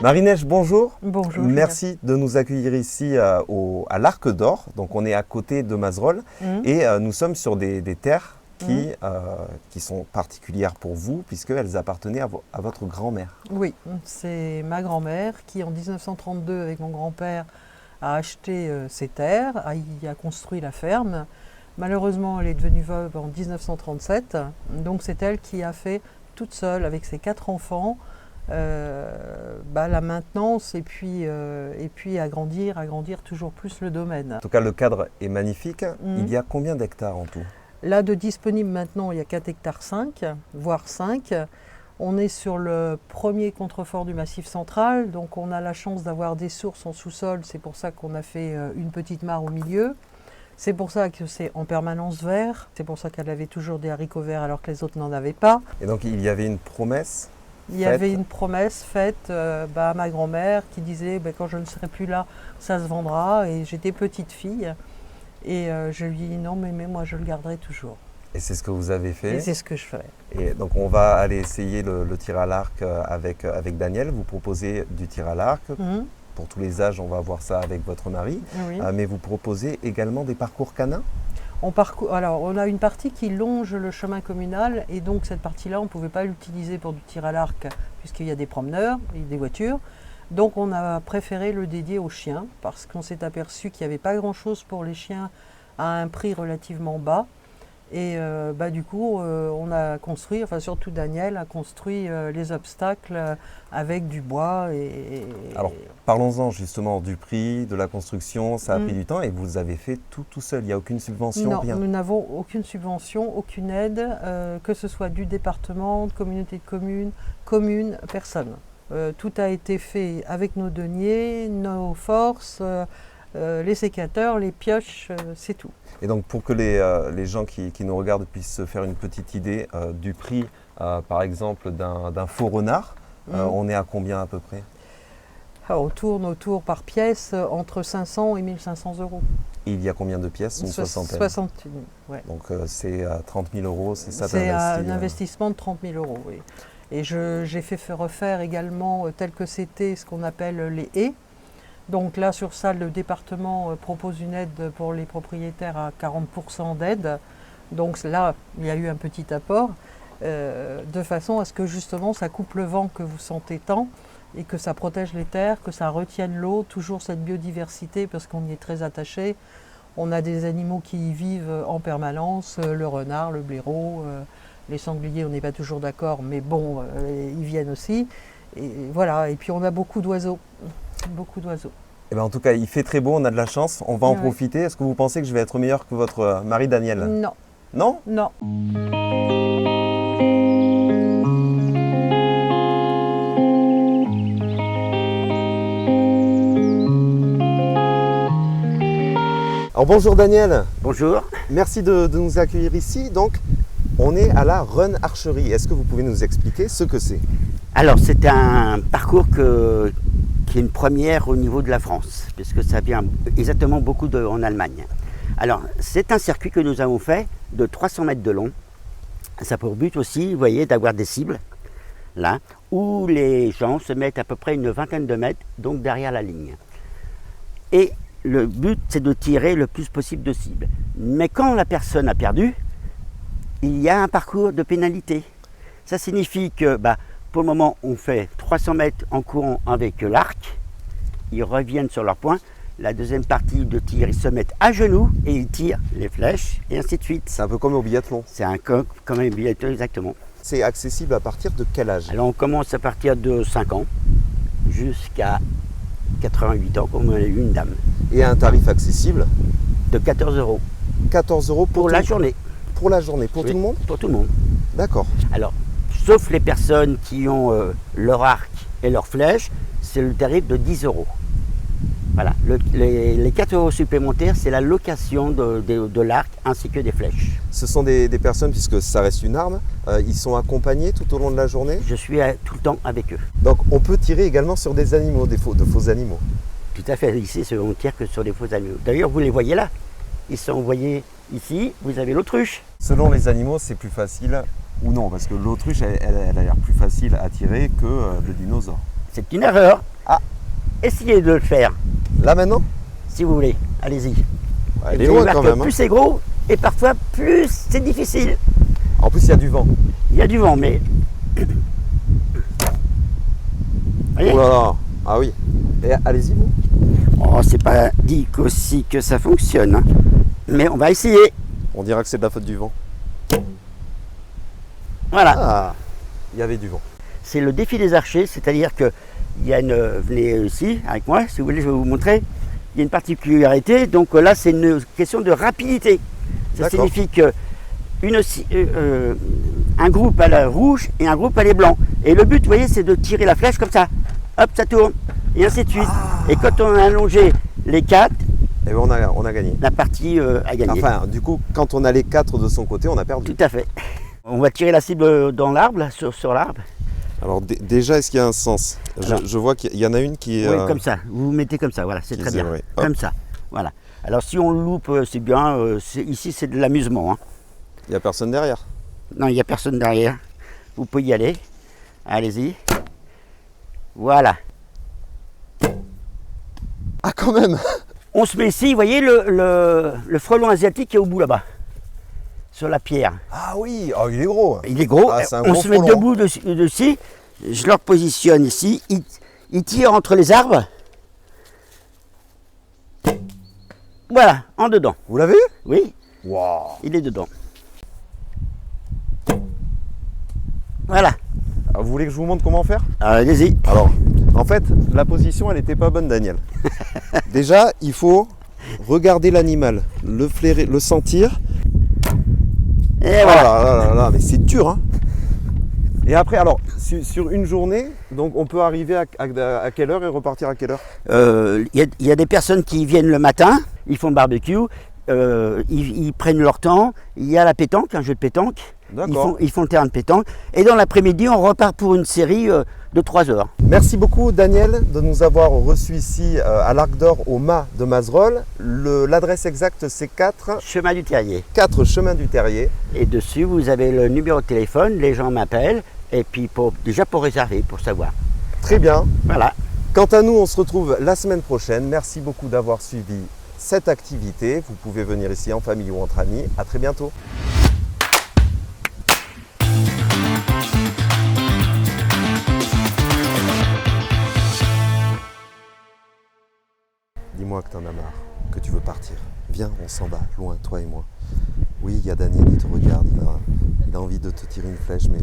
Marie-Neige, bonjour. Bonjour. Merci de nous accueillir ici à l'Arc d'Or. Donc on est à côté de Mazerolles et nous sommes sur des terres qui sont particulières pour vous puisqu'elles appartenaient à votre grand-mère. Oui, c'est ma grand-mère qui en 1932 avec mon grand-père a acheté ces terres, y a construit la ferme. Malheureusement, elle est devenue veuve en 1937, donc c'est elle qui a fait toute seule avec ses 4 enfants la maintenance et puis agrandir toujours plus le domaine. En tout cas, le cadre est magnifique. Il y a combien d'hectares en tout? Là, de disponible maintenant, il y a 4 hectares 5, voire 5. On est sur le premier contrefort du Massif central, donc on a la chance d'avoir des sources en sous-sol. C'est pour ça qu'on a fait une petite mare au milieu. C'est pour ça que c'est en permanence vert. C'est pour ça qu'elle avait toujours des haricots verts alors que les autres n'en avaient pas. Et donc il y avait une promesse? Il y avait une promesse faite à ma grand-mère qui disait quand je ne serai plus là, ça se vendra. Et j'étais petite fille et je lui ai dit non mais moi je le garderai toujours. Et c'est ce que vous avez fait? Et c'est ce que je ferai. Et donc on va aller essayer le tir à l'arc avec Daniel. Vous proposez du tir à l'arc. Pour tous les âges, on va voir ça avec votre mari. Oui. Mais vous proposez également des parcours canins? Alors, on a une partie qui longe le chemin communal et donc cette partie-là, on ne pouvait pas l'utiliser pour du tir à l'arc puisqu'il y a des promeneurs et des voitures. Donc on a préféré le dédier aux chiens parce qu'on s'est aperçu qu'il n'y avait pas grand-chose pour les chiens à un prix relativement bas. Et du coup, on a construit, enfin surtout Daniel a construit les obstacles avec du bois. Alors, parlons-en justement du prix, de la construction. Ça a pris du temps et vous avez fait tout seul. Il n'y a aucune subvention, non, rien? Nous n'avons aucune subvention, aucune aide, que ce soit du département, de communauté de communes, personne. Tout a été fait avec nos deniers, nos forces, les sécateurs, les pioches, c'est tout. Et donc pour que les gens qui nous regardent puissent se faire une petite idée du prix, par exemple, d'un faux renard, on est à combien à peu près? On tourne autour par pièce entre 500 et 1500 euros. Et il y a combien de pièces? Une soixantaine. 61, ouais. Donc c'est 30 000 euros, c'est ça? C'est un investissement de 30 000 euros, oui. Et j'ai fait refaire également, tel que c'était, ce qu'on appelle les haies. Donc là, sur ça, le département propose une aide pour les propriétaires à 40% d'aide. Donc là, il y a eu un petit apport, de façon à ce que justement, ça coupe le vent que vous sentez tant et que ça protège les terres, que ça retienne l'eau, toujours cette biodiversité parce qu'on y est très attaché. On a des animaux qui y vivent en permanence, le renard, le blaireau, les sangliers, on n'est pas toujours d'accord, mais bon, ils viennent aussi. Et voilà, et puis on a beaucoup d'oiseaux. Beaucoup d'oiseaux. Eh ben en tout cas, il fait très beau, on a de la chance, on va en profiter. Est-ce que vous pensez que je vais être meilleur que votre mari Daniel? Non. Non? Non. Alors bonjour Daniel. Bonjour. Merci de nous accueillir ici. Donc, on est à la Run Archerie. Est-ce que vous pouvez nous expliquer ce que c'est? Alors, c'est un parcours qui est une première au niveau de la France, puisque ça vient exactement beaucoup en Allemagne. Alors, c'est un circuit que nous avons fait de 300 mètres de long. Ça a pour but aussi, vous voyez, d'avoir des cibles, là, où les gens se mettent à peu près une vingtaine de mètres, donc derrière la ligne. Et le but, c'est de tirer le plus possible de cibles. Mais quand la personne a perdu, il y a un parcours de pénalité. Ça signifie que, pour le moment, on fait 300 mètres en courant avec l'arc. Ils reviennent sur leur point. La deuxième partie de tir, ils se mettent à genoux et ils tirent les flèches et ainsi de suite. C'est un peu comme au biathlon. C'est comme un biathlon, exactement. C'est accessible à partir de quel âge? Alors on commence à partir de 5 ans jusqu'à 88 ans, comme on a eu une dame. Et à un tarif accessible? De 14 €. 14 € pour la journée. Pour la journée, pour Oui, tout le monde? Pour tout le monde. D'accord. Alors, sauf les personnes qui ont leur arc et leur flèche, c'est le tarif de 10 €. Voilà, les 4 € supplémentaires, c'est la location de l'arc ainsi que des flèches. Ce sont des personnes, puisque ça reste une arme, ils sont accompagnés tout au long de la journée? Je suis tout le temps avec eux. Donc on peut tirer également sur des animaux, de faux animaux? Tout à fait, ici on ne tire que sur des faux animaux. D'ailleurs, vous les voyez là, ils sont envoyés ici, vous avez l'autruche. Selon les animaux, c'est plus facile ou non? Parce que l'autruche, elle a l'air plus facile à tirer que le dinosaure. C'est une erreur. essayez de le faire, Là maintenant? si vous voulez. Allez-y. Elle est Vous allez loin voir quand que même. Hein. plus c'est gros, et parfois plus c'est difficile. En plus, il y a du vent. Il y a du vent, mais... Voyez, Oh là là. Ah oui. Et allez-y, vous. oh, c'est pas dit qu'aussi que ça fonctionne. Hein. Mais on va essayer. On dira que c'est de la faute du vent. Voilà. Ah, il y avait du vent. C'est le défi des archers, c'est-à-dire que il y a une... Venez ici avec moi, si vous voulez, je vais vous montrer. Il y a une particularité, donc là c'est une question de rapidité. Ça D'accord. signifie que un groupe à la rouge et un groupe à les blancs. Et le but, vous voyez, c'est de tirer la flèche comme ça. Hop, ça tourne. Et ainsi de suite. Et quand on a allongé les 4, Et ben on a gagné. la partie a gagné. Enfin, du coup, quand on a les 4 de son côté, on a perdu. Tout à fait. On va tirer la cible dans l'arbre, là, sur l'arbre. Alors déjà, est-ce qu'il y a un sens? Alors. Je vois qu'il y en a une qui est... Oui, comme ça. Vous vous mettez comme ça, voilà, c'est qui très est bien. zébrée. Hop. Comme ça, voilà. Alors si on le loupe, c'est bien. Ici, c'est de l'amusement. Hein. Il n'y a personne derrière. Non, il n'y a personne derrière. Vous pouvez y aller. Allez-y. Voilà. Ah, quand même. On se met ici, vous voyez le frelon asiatique qui est au bout là-bas, sur la pierre. Ah oui, oh, il est gros. Il est gros. Ah, c'est un On gros se met frelon. debout dessus. Je le positionne ici. Il tire entre les arbres. Voilà, en dedans. Vous l'avez eu? Oui, Waouh. il est dedans. Voilà. Ah, vous voulez que je vous montre comment faire? Allez-y. Alors, en fait, la position, elle n'était pas bonne, Daniel. Déjà, il faut regarder l'animal, le flairer, le sentir. Et Oh voilà. là là là là, mais c'est dur, hein. Et après, alors, sur une journée, donc on peut arriver à quelle heure et repartir à quelle heure? Il y a des personnes qui viennent le matin, ils font le barbecue, ils prennent leur temps. Il y a la pétanque, un jeu de pétanque. D'accord. Ils font le terrain de pétanque. Et dans l'après-midi, on repart pour une série de 3 heures. Merci beaucoup, Daniel, de nous avoir reçus ici à l'Arc d'Or au mât de Mazerolles. L'adresse exacte, c'est 4 Chemin du Terrier. chemin du Terrier. Et dessus, vous avez le numéro de téléphone, les gens m'appellent. Et puis déjà pour réserver, pour savoir. Très bien. Voilà. Quant à nous, on se retrouve la semaine prochaine. Merci beaucoup d'avoir suivi cette activité. Vous pouvez venir ici en famille ou entre amis. À très bientôt. Dis-moi que t'en as marre, que tu veux partir. Viens, on s'en va, loin, toi et moi. Oui, il y a Daniel, il te regarde, il a envie de te tirer une flèche, mais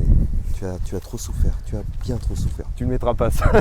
tu as trop souffert, tu as bien trop souffert. Tu ne mettras pas ça.